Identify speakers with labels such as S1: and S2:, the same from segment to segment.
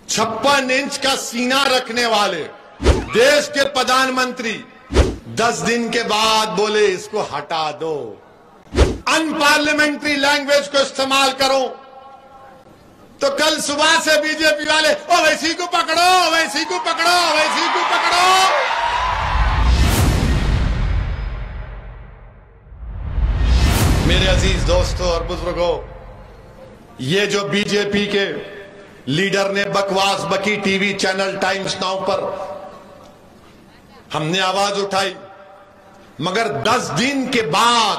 S1: 56 inch का सीना रखने वाले देश के प्रधानमंत्री 10 दिन के बाद बोले इसको हटा दो, अनपार्लियामेंट्री लैंग्वेज को इस्तेमाल करो। तो कल सुबह से बीजेपी वाले वैसी को पकड़ो, वैसी को पकड़ो, वैसी को पकड़ो। मेरे अजीज दोस्तों और बुजुर्गों, ये जो बीजेपी के लीडर ने बकवास बकी टीवी चैनल टाइम्स नाउ पर हमने आवाज उठाई, मगर 10 दिन के बाद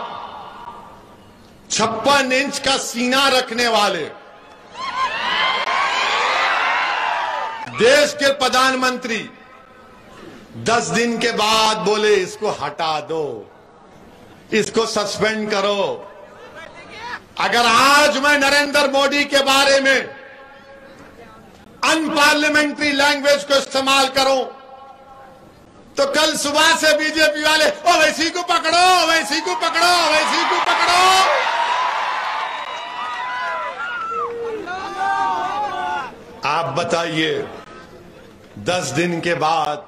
S1: 56 इंच का सीना रखने वाले देश के प्रधानमंत्री 10 दिन के बाद बोले इसको हटा दो, इसको सस्पेंड करो। अगर आज मैं नरेंद्र मोदी के बारे में अनपार्लियामेंट्री लैंग्वेज को इस्तेमाल करूं तो कल सुबह से बीजेपी वाले वैसी को पकड़ो, वैसी को पकड़ो, वैसी को पकड़ो। आप बताइए, 10 दिन के बाद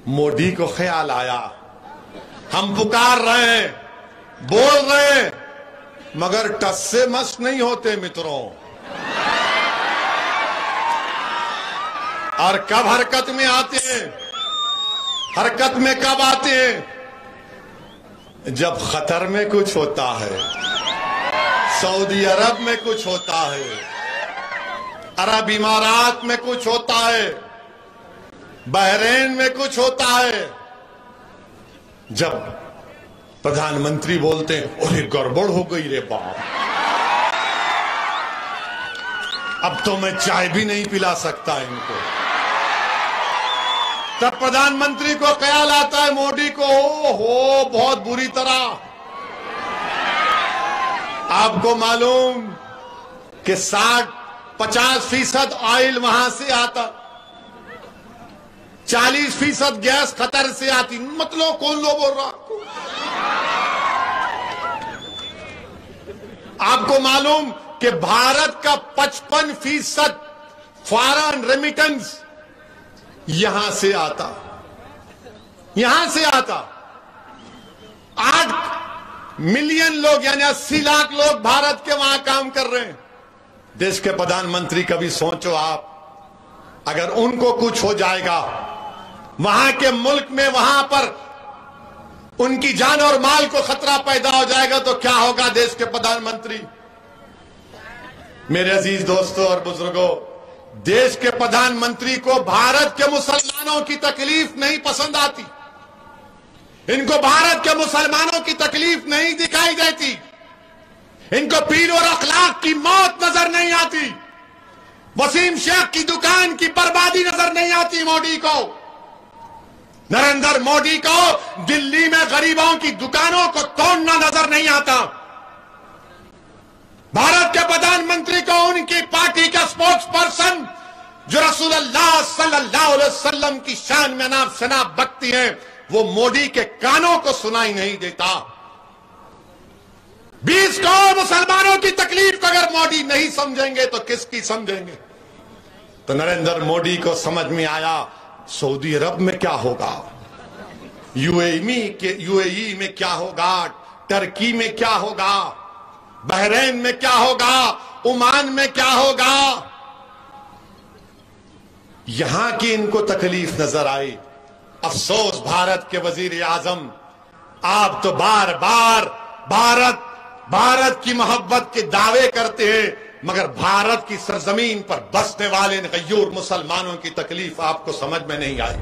S1: मोदी को ख्याल आया, हम पुकार रहे हैं, बोल रहे हैं, मगर टस से मस नहीं होते मित्रों। और कब हरकत में आते हैं? हरकत में कब आते हैं? जब खतर में कुछ होता है, सऊदी अरब में कुछ होता है, अरब इमारात में कुछ होता है, बहरीन में कुछ होता है। जब प्रधानमंत्री बोलते हैं अरे गड़बड़ हो गई रे बाप, अब तो मैं चाय भी नहीं पिला सकता इनको, तब प्रधानमंत्री को ख्याल आता है मोदी को, हो बहुत बुरी तरह। आपको मालूम कि 50% ऑयल वहां से आता, 40% गैस कतर से आती। मतलब कौन लो बोल रहा? आपको मालूम कि भारत का 55% फॉरेन रेमिटेंस यहां से आता, यहां से आता। 8 मिलियन लोग यानी 80 लाख लोग भारत के वहां काम कर रहे हैं। देश के प्रधानमंत्री, कभी सोचो आप, अगर उनको कुछ हो जाएगा वहां के मुल्क में, वहां पर उनकी जान और माल को खतरा पैदा हो जाएगा तो क्या होगा देश के प्रधानमंत्री? मेरे अजीज दोस्तों और बुजुर्गों, देश के प्रधानमंत्री को भारत के मुसलमानों की तकलीफ नहीं पसंद आती, इनको भारत के मुसलमानों की तकलीफ नहीं दिखाई देती, इनको पीर और अखलाक की मौत नजर नहीं आती, वसीम शेख की दुकान की बर्बादी नजर नहीं आती मोदी को। नरेंद्र मोदी को दिल्ली में गरीबों की दुकानों को तोड़ना नजर नहीं आता। भारत के प्रधानमंत्री को उनकी पार्टी का स्पोक्स पर्सन जो रसूलुल्लाह सल्लल्लाहु अलैहि वसल्लम की शान में नाम शनाब बकती है, वो मोदी के कानों को सुनाई नहीं देता। 20 करोड़ मुसलमानों की तकलीफ को अगर मोदी नहीं समझेंगे तो किसकी समझेंगे? तो नरेंद्र मोदी को समझ में आया सऊदी अरब में क्या होगा, यूएई में क्या होगा, टर्की में क्या होगा, बहरीन में क्या होगा, ओमान में क्या होगा। यहां की इनको तकलीफ नजर आई। अफसोस भारत के वजीर आजम, आप तो बार बार भारत की मोहब्बत के दावे करते हैं, मगर भारत की सरजमीन पर बसने वाले गयूर मुसलमानों की तकलीफ आपको समझ में नहीं आई।